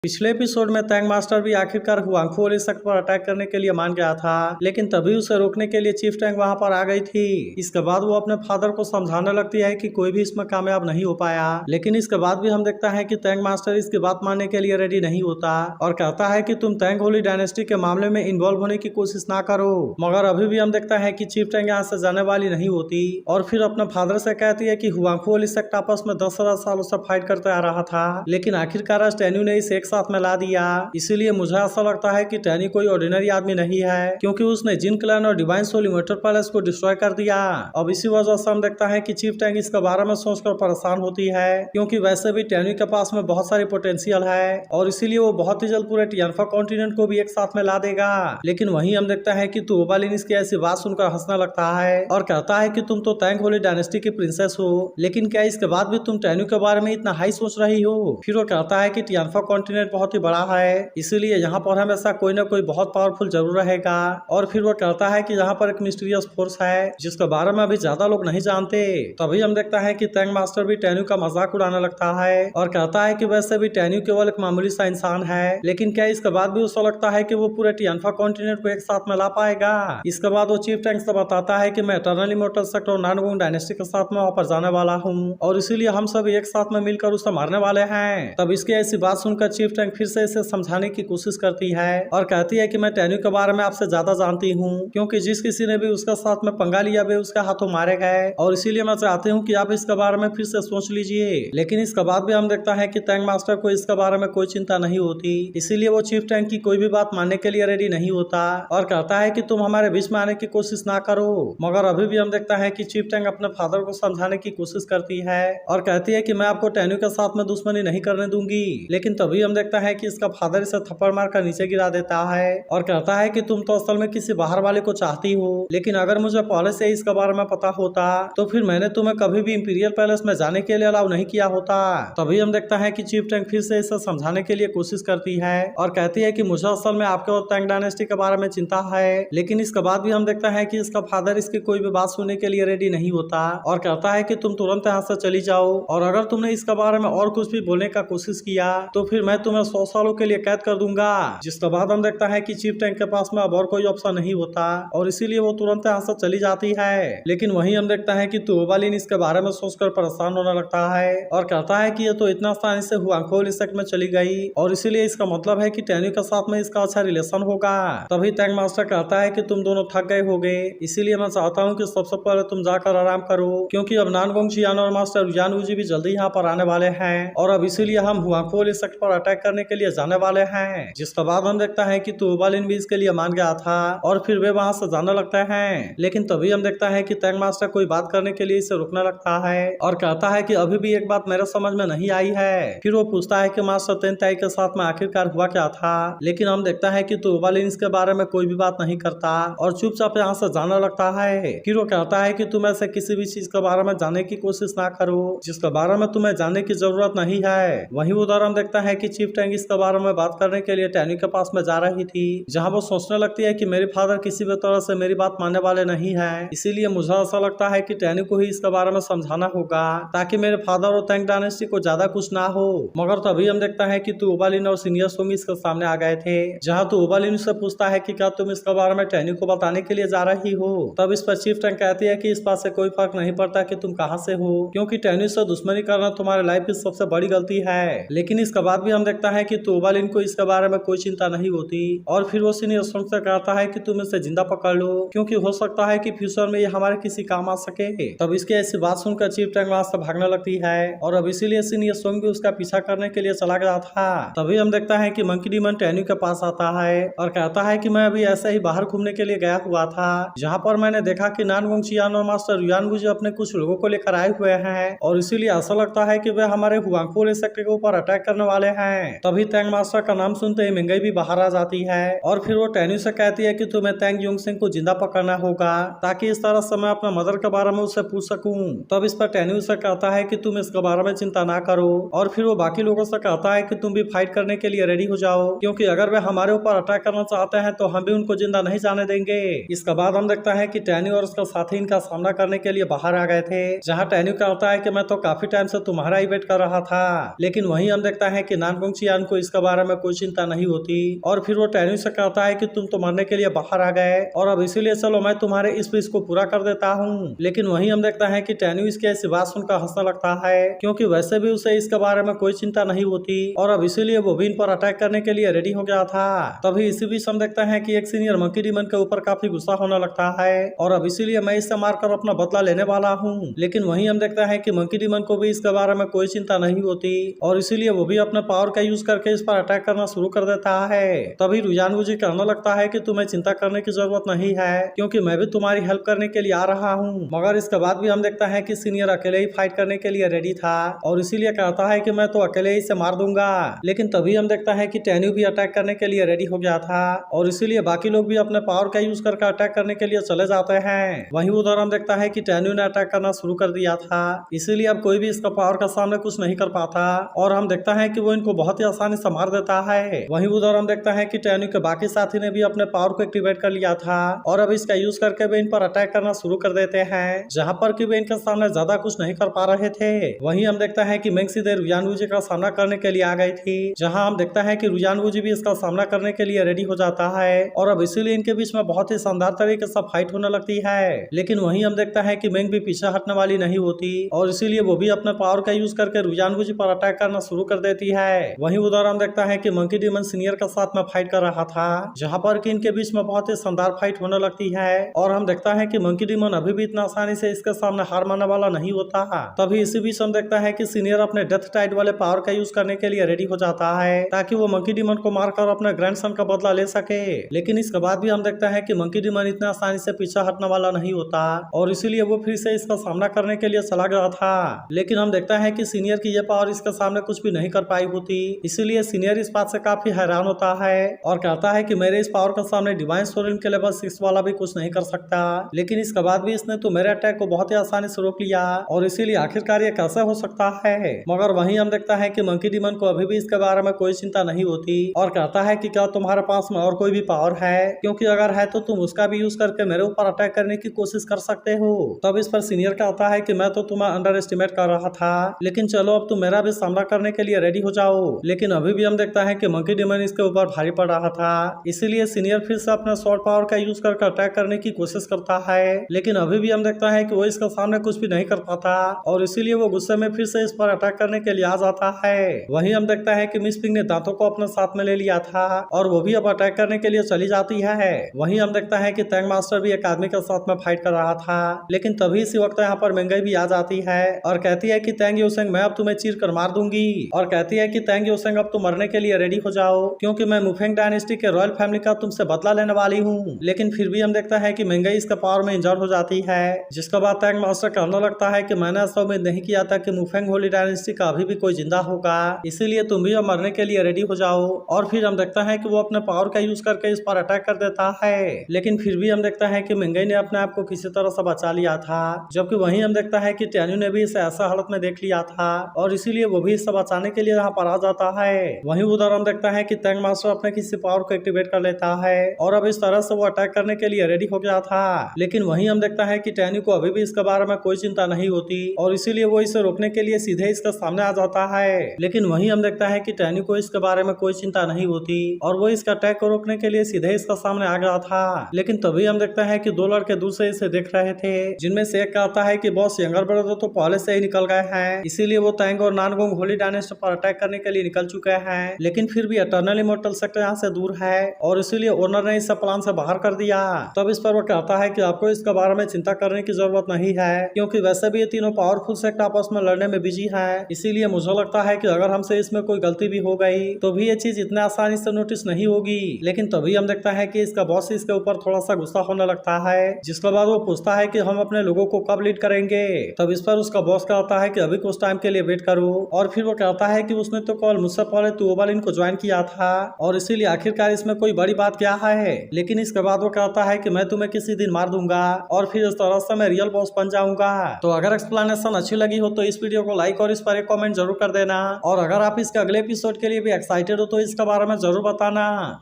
पिछले एपिसोड में तैंग मास्टर भी आखिरकार हुआंगफू वाली सेक्ट पर अटैक करने के लिए मान गया था, लेकिन तभी उसे रोकने के लिए चीफ टैंग वहां पर आ गई थी। इसके बाद वो अपने फादर को समझाने लगती है कि कोई भी इसमें कामयाब नहीं हो पाया, लेकिन इसके बाद भी हम देखता है कि तैंग मास्टर इसकी बात मानने के लिए रेडी नहीं होता और कहता है कि तुम तैंग होली डायनेस्टी के मामले में इन्वॉल्व होने की कोशिश ना करो। मगर अभी भी हम देखता है कि चीफ टैंग यहाँ से जाने वाली नहीं होती और फिर अपने फादर से कहती है कि हुआंगफू वाली सेक्ट आपस में 10,000 सालों से फाइट करते आ रहा था, लेकिन आखिरकार आज टैन्यू ने इसे साथ में ला दिया। इसीलिए मुझे ऐसा लगता है कि टैनी कोई ऑर्डिनरी आदमी नहीं है, क्योंकि उसने जिन क्लैन और डिवाइन सोल इमोर्टल पैलेस को डिस्ट्रॉय कर दिया। अब इसी वजह से हम देखता है कि चीफ टैंग इसके बारे में सोचकर परेशान होती है, क्योंकि वैसे भी टैनी के पास में बहुत सारी पोटेंशियल है और इसीलिए वो बहुत ही जल्द पूरे टियानफा कॉन्टिनेंट को भी एक साथ में ला देगा। लेकिन वहीं हम देखता है कि तुओबालिन इसकी ऐसी बात सुनकर हंसने लगता है और कहता है कि तुम तो तैंग होली डायनेस्टी की प्रिंसेस हो, लेकिन क्या इसके बाद भी तुम टैनी के बारे में इतना हाई सोच रही हो। फिर वो कहता है कि टियानफा कॉन्टिनेंट बहुत ही बड़ा है, इसीलिए यहाँ पर हमेशा कोई ना कोई बहुत पावरफुल जरूर रहेगा। और फिर वो कहता है कि यहाँ पर एक मिस्टीरियस फोर्स है जिसके बारे में अभी ज्यादा लोग नहीं जानते। तभी हम देखता है कि तैंग मास्टर भी टैन्यू का मजाक उड़ाने लगता है और कहता है कि वैसे भी टैन्यू केवल एक मामूली सा इंसान है, लेकिन क्या इसके बाद भी उसे लगता है कि वो पूरे टियानफा कॉन्टिनेंट को एक साथ में ला पाएगा। इसके बाद वो चीफ टैंक से बताता है कि मैं इटर्नल इमोर्टल सेक्ट और नानगोंग डायनेस्टी के साथ में वहाँ पर जाने वाला हूँ और इसीलिए हम सब एक साथ में मिलकर उसे मारने वाले हैं। तब इसकी ऐसी बात सुनकर चीफ टैंक फिर से इसे समझाने की कोशिश करती है और कहती है कि मैं टैन्यू के बारे में आपसे ज्यादा जानती हूँ, क्योंकि जिस किसी ने भी उसका साथ में पंगा लिया वे उसके हाथों मारे गए और इसीलिए मैं चाहती हूँ कि आप इसके बारे में फिर से सोच लीजिए। लेकिन इसके बाद भी हम देखता है कि तैंग मास्टर को इसके बारे में कोई चिंता नहीं होती, इसीलिए वो चीफ टैंक की कोई भी बात मानने के लिए रेडी नहीं होता और कहता है कि तुम हमारे बीच में आने की कोशिश ना करो। मगर अभी भी हम देखता है कि चीफ टैंक अपने फादर को समझाने की कोशिश करती है और कहती है कि मैं आपको टैन्यू के साथ में दुश्मनी नहीं करने दूंगी। लेकिन तभी हम देखता है कि इसका फादर इसे थप्पड़ मारकर नीचे गिरा देता है और कहता है कि तुम तो असल में किसी बाहर वाले को चाहती हो, लेकिन अगर मुझे पहले से इसके बारे में पता होता तो फिर मैंने तुम्हें कभी भी इंपीरियल पैलेस में जाने के लिए अलाउ नहीं किया होता। तभी हम देखता है कि चीफ टैंक फिर से इसे समझाने के लिए कोशिश करती है और कहती है कि मुझे असल में आपके और तैंग डायनेस्टी के बारे में चिंता है, लेकिन इसके बाद भी हम देखता है कि इसका फादर इसकी कोई भी बात सुनने के लिए रेडी नहीं होता और कहता है कि तुम तुरंत यहाँ से चली जाओ और अगर तुमने इसके बारे में और कुछ भी बोलने का कोशिश किया तो फिर मैं तुम्हें 100 सालों के लिए कैद कर दूंगा। जिसके बाद हम देखता है कि चीफ टैंक के पास में अब और कोई ऑप्शन नहीं होता और इसीलिए वो तुरंत यहाँ से चली जाती है। लेकिन वहीं हम देखता है कि तुओबालिन इसके बारे में सोचकर परेशान होने लगता है और कहता है कि ये तो इतना आसानी से हुआंगफू वाली सेक्ट में चली गई और इसीलिए इसका मतलब है कि टैन्यू के साथ में इसका अच्छा रिलेशन होगा। तभी तैंग मास्टर कहता है कि तुम दोनों थक गए होगे, इसीलिए मैं चाहता हूँ कि सबसे पहले तुम जाकर आराम करो, क्योंकि अब नानगोंग चियान और मास्टर यान वूजी भी जल्दी यहाँ पर आने वाले हैं और अब इसीलिए हम हुआंगफू वाली सेक्ट पर अटैक करने के लिए जाने वाले हैं। जिसके बाद हम देखता है कि तुओबालिन भी इसके लिए मान गया था और फिर वे वहां से जाने लगते हैं। लेकिन तभी हम देखता है कि तैंग मास्टर कोई बात करने के लिए इसे रुकने लगता है और कहता है कि अभी भी एक बात मेरे समझ में नहीं आई है। फिर वो पूछता है कि मास्टर तेनताई के साथ में आखिरकार हुआ क्या था, लेकिन हम देखता है कि तुओबालिन इसके बारे में कोई भी बात नहीं करता और चुपचाप यहाँ से जाने लगता है। फिर वो कहता है कि तुम ऐसे किसी भी चीज के बारे में जानने की कोशिश ना करो जिसके बारे में तुम्हें जानने की जरूरत नहीं है। वहीं उधर हम देखता है कि चीफ टैंक इसके बारे में बात करने के लिए टैन्यू के पास में जा रही थी, जहां वो सोचने लगती है कि मेरे फादर किसी भी तरह से मेरी बात मानने वाले नहीं हैं, इसीलिए मुझे ऐसा लगता है कि टैन्यू को ही इसके बारे में समझाना होगा ताकि मेरे फादर और तैंग डायनेस्टी को ज्यादा कुछ ना हो। मगर तभी हम देखता है कि तुओबालिन और सीनियर सोंग इसके सामने आ गए थे, जहाँ तुओबालिन से पूछता है कि क्या तुम इसके बारे में टैन्यू को बताने के लिए जा रही हो। तब इस पर चीफ टैंक कहती है कि इस बात से कोई फर्क नहीं पड़ता कि तुम कहाँ से हो, क्योंकि टैन्यू से दुश्मनी करना तुम्हारे लाइफ की सबसे बड़ी गलती है। लेकिन इसके बाद भी हम देखता है कि तुओबालिन को इसके बारे में कोई चिंता नहीं होती और फिर वो सीनियर सोंग से कहता है कि तुम इसे जिंदा पकड़ लो, क्योंकि हो सकता है कि फ्यूचर में ये हमारे किसी काम आ सके। तब इसकी ऐसी बात सुनकर चीफ टैंक वहां से भागने लगती है और अब इसीलिए सीनियर सोंग भी उसका पीछा करने के लिए चला गया था। तभी हम देखता है कि मंकी डीमन टैन्यू के पास आता है और कहता है कि मैं अभी ऐसे ही बाहर घूमने के लिए गया हुआ था, जहाँ पर मैंने देखा कि नानगोंग चियान और मास्टर यान वूजी अपने कुछ लोगों को लेकर आए हुए हैं और इसीलिए ऐसा लगता है कि वे हमारे हुआंगफू वाली सेक्टर के ऊपर अटैक करने वाले हैं। तभी तैंग मास्टर का नाम सुनते ही मिंगई भी बाहर आ जाती है और फिर वो टैन्यू से कहती है कि तुम्हें तैंग युंगसिंग को जिंदा पकड़ना होगा ताकि इस तरह से मैं अपने मदर के बारे में उससे पूछ सकूं। तब इस पर टैन्यू से कहता है कि तुम इसके बारे में चिंता ना करो और फिर वो बाकी लोगों से कहता है कि तुम भी फाइट करने के लिए रेडी हो जाओ, क्योंकि अगर वे हमारे ऊपर अटैक करना चाहते हैं तो हम भी उनको जिंदा नहीं जाने देंगे। इसके बाद हम देखता है कि टैन्यू और उसका साथी इनका सामना करने के लिए बाहर आ गए थे, जहाँ टैन्यू कहता है कि मैं तो काफी टाइम से तुम्हारा ही वेट कर रहा था। लेकिन वहीं हम देखता है कि नानगोंग वोंग चियान को इसके बारे में कोई चिंता नहीं होती और फिर वो टैन्यू से कहता है कि तुम तो मरने के लिए बाहर आ गए और अब इसीलिए चलो मैं तुम्हारे इस विश को पूरा कर देता हूँ। लेकिन वहीं हम देखता है कि टैन्यू इसकी ऐसी बात सुनकर हंसने लगता है क्योंकि वैसे भी उसे इसके बारे में कोई चिंता नहीं होती और अब इसीलिए वो भी इन पर अटैक करने के लिए रेडी हो गया था। तभी इसी बीच हम देखते हैं कि एक सीनियर मंकी डीमन के ऊपर काफी गुस्सा होने लगता है और अब इसीलिए मैं इससे मारकर अपना बदला लेने वाला हूँ। लेकिन वहीं हम देखते हैं कि मंकी डीमन को भी इसके बारे में कोई चिंता नहीं होती और इसीलिए वो भी अपने पावर का यूज करके इस पर अटैक करना शुरू कर देता है। तभी रुझान मुझे कहने लगता है कि तुम्हें चिंता करने की जरूरत नहीं है क्योंकि मैं भी तुम्हारी हेल्प करने के लिए आ रहा हूँ। मगर इसके बाद भी हम देखता है कि सीनियर अकेले ही फाइट करने के लिए रेडी था और इसीलिए कहता है कि मैं तो अकेले ही इसे मार दूंगा। लेकिन तभी हम देखता है कि टैन्यू भी अटैक करने के लिए रेडी हो गया था और इसीलिए बाकी लोग भी अपने पावर का यूज करके अटैक करने के लिए चले जाते हैं। वहीं उधर हम देखता है कि टैन्यू ने अटैक करना शुरू कर दिया था, इसीलिए अब कोई भी इसका पावर का सामने कुछ नहीं कर पाता और हम देखता है कि वो इनको बहुत ही आसानी से मार देता है। वहीं उधर हम देखता है कि टैन्यू के बाकी साथी ने भी अपने पावर को एक्टिवेट कर लिया था और अब इसका यूज करके वे इन पर अटैक करना शुरू कर देते हैं, जहां पर कि वे इनके सामने ज्यादा कुछ नहीं कर पा रहे थे। वहीं हम देखता है कि मेंग सीधे रुझान वूजी का सामना करने के लिए आ गई थी, जहां हम देखता है कि रुझान वूजी भी इसका सामना करने के लिए रेडी हो जाता है और अब इसीलिए इनके बीच में बहुत ही शानदार तरीके से फाइट होने लगती है। लेकिन वहीं हम देखता है कि मेंग भी पीछे हटने वाली नहीं होती और इसीलिए वो भी अपने पावर का यूज करके रुझान वूजी पर अटैक करना शुरू कर देती है। वहीं उधर हम देखता है कि मंकी डीमन सीनियर के साथ में फाइट कर रहा था, जहां पर कि इनके बीच में बहुत ही शानदार फाइट होने लगती है और हम देखता है कि मंकी डीमन अभी भी इतना आसानी से इसके सामने हार मानने वाला नहीं होता। तभी इसी बीच हम देखता है कि सीनियर अपने डेथ टाइड वाले पावर का यूज करने के लिए रेडी हो जाता है ताकि वो मंकी डीमन को मारकर अपने ग्रैंडसन का बदला ले सके। लेकिन इसके बाद भी हम देखता है कि मंकी डीमन इतना आसानी से पीछे हटने वाला नहीं होता और इसीलिए वो फिर से इसका सामना करने के लिए चला गया था। लेकिन हम देखता है कि सीनियर की ये पावर इसके सामने कुछ भी नहीं कर पाई होती, इसीलिए सीनियर इस बात से काफी हैरान होता है और कहता है कि मेरे इस पावर के सामने डिवाइन सोरेन के लेवल 6 वाला भी कुछ नहीं कर सकता। लेकिन इसके बाद भी इसने तो मेरे अटैक को बहुत ही आसानी से रोक लिया और इसीलिए आखिरकार ये कैसे हो सकता है। मगर वहीं हम देखता है कि मंकी डीमन को अभी भी इसके बारे में कोई चिंता नहीं होती और कहता है कि क्या तुम्हारे पास में और कोई भी पावर है, क्योंकि अगर है तो तुम उसका भी यूज करके मेरे ऊपर अटैक करने की कोशिश कर सकते हो। तब इस पर सीनियर कहता है कि मैं तो तुम्हें अंडर एस्टिमेट कर रहा था, लेकिन चलो अब तुम मेरा भी सामना करने के लिए रेडी हो जाओ। लेकिन अभी भी हम देखता है कि मंकी डीमन इसके ऊपर भारी पड़ रहा था, इसीलिए सीनियर फिर से अपना शॉर्ट पावर का यूज करके अटैक करने की कोशिश करता है। लेकिन अभी भी हम देखता है कि वो इसका सामने कुछ भी नहीं कर पाता और इसीलिए वो गुस्से में फिर से इस पर अटैक करने के लिए आ जाता है। वहीं हम देखता है कि मिस पिंग ने दांतों को अपने साथ में ले लिया था और वो भी अब अटैक करने के लिए चली जाती है। वहीं हम देखता है कि टैंग मास्टर भी एक आदमी के साथ में फाइट कर रहा था, लेकिन तभी इसी वक्त यहाँ पर मेंगई भी आ जाती है और कहती है कि टैंग योसेंग मैं अब तुम्हें चीर कर मार दूंगी और कहती है कि टैंग योसेंग अब तुम मरने के लिए रेडी हो जाओ, क्योंकि मैं मुफेंग डायनेस्टी के रॉयल फैमिली का तुमसे बदला लेने वाली हूँ। लेकिन फिर भी हम देखता है कि मेंगई इसका पावर में इंजर्ड हो जाती है, जिसके बाद टैंग मास्टर कहने लगता है कि मैंने ऐसा उम्मीद नहीं किया था कि मुफेंग होली डायनेस्टी का अभी भी कोई जिंदा होगा, इसीलिए तुम भी अब मरने के लिए रेडी हो जाओ। और फिर हम देखता है कि वो अपने पावर का यूज करके इस पर अटैक कर देता है, लेकिन फिर भी हम देखता है कि मेंगई ने अपने आप को किसी तरह से बचा लिया था। जबकि वहीं हम देखता है कि टैन्यू ने भी इसे ऐसा हालत में देख लिया था और इसीलिए वो भी इसे बचाने के लिए यहाँ पर आ जाता है। वहीं उधर हम देखता है कि टैंग मास्टर अपने किसी पावर को एक्टिवेट कर लेता है और अब इस तरह से वो अटैक करने के लिए रेडी हो गया था। लेकिन वहीं हम देखता है कि टैन्यू को अभी भी इसके बारे में कोई चिंता नहीं होती और इसीलिए वो इसे रोकने के लिए सीधे इसके सामने आ जाता है। लेकिन वहीं हम देखता है कि टैन्यू को इसके बारे में कोई चिंता नहीं होती और वो इसका अटैक को रोकने के लिए सीधे इसका सामने आ गया था। लेकिन तभी हम देखता है कि दो लड़के दूर से इसे देख रहे थे, जिनमें से एक कहता है कि बॉस यंगर ब्रदर तो पहले से ही निकल गए हैं, इसीलिए वो टैंग और नानगोंग होली डायनेस्टी पर अटैक करने के लिए निकल चुके हैं। लेकिन फिर भी इटर्नल इमॉर्टल सेक्टर यहाँ से दूर है और इसीलिए ओनर ने इस प्लान से बाहर कर दिया। तब इस पर वो कहता है कि आपको इसके बारे में चिंता करने की जरूरत नहीं है, क्योंकि वैसे भी ये तीनों पावरफुल सेक्टर आपस में लड़ने में बिजी है, इसीलिए मुझे लगता है कि अगर हमसे इसमें कोई गलती भी हो गई तो भी ये चीज इतना आसानी से नोटिस नहीं होगी। लेकिन तभी हम देखता है कि इसका बॉस इसके ऊपर थोड़ा सा गुस्सा होने लगता है, जिसके बाद वो पूछता है कि हम अपने लोगों को कब लीड करेंगे। तब इस पर उसका बॉस कहता है कि अभी कुछ टाइम के लिए वेट करो और फिर वो कहता है कि उसने तो कॉल मुझसे पहले तुओबालिन को ज्वाइन किया था और इसीलिए आखिरकार इसमें कोई बड़ी बात क्या है। लेकिन इसके बाद वो कहता है कि मैं तुम्हें किसी दिन मार दूंगा और फिर इस तरह से मैं रियल बॉस बन जाऊंगा। तो अगर एक्सप्लेनेशन अच्छी लगी हो तो इस वीडियो को लाइक और इस पर एक कमेंट जरूर कर देना और अगर आप इसके अगले एपिसोड के लिए भी एक्साइटेड हो तो इसके बारे में जरूर बताना।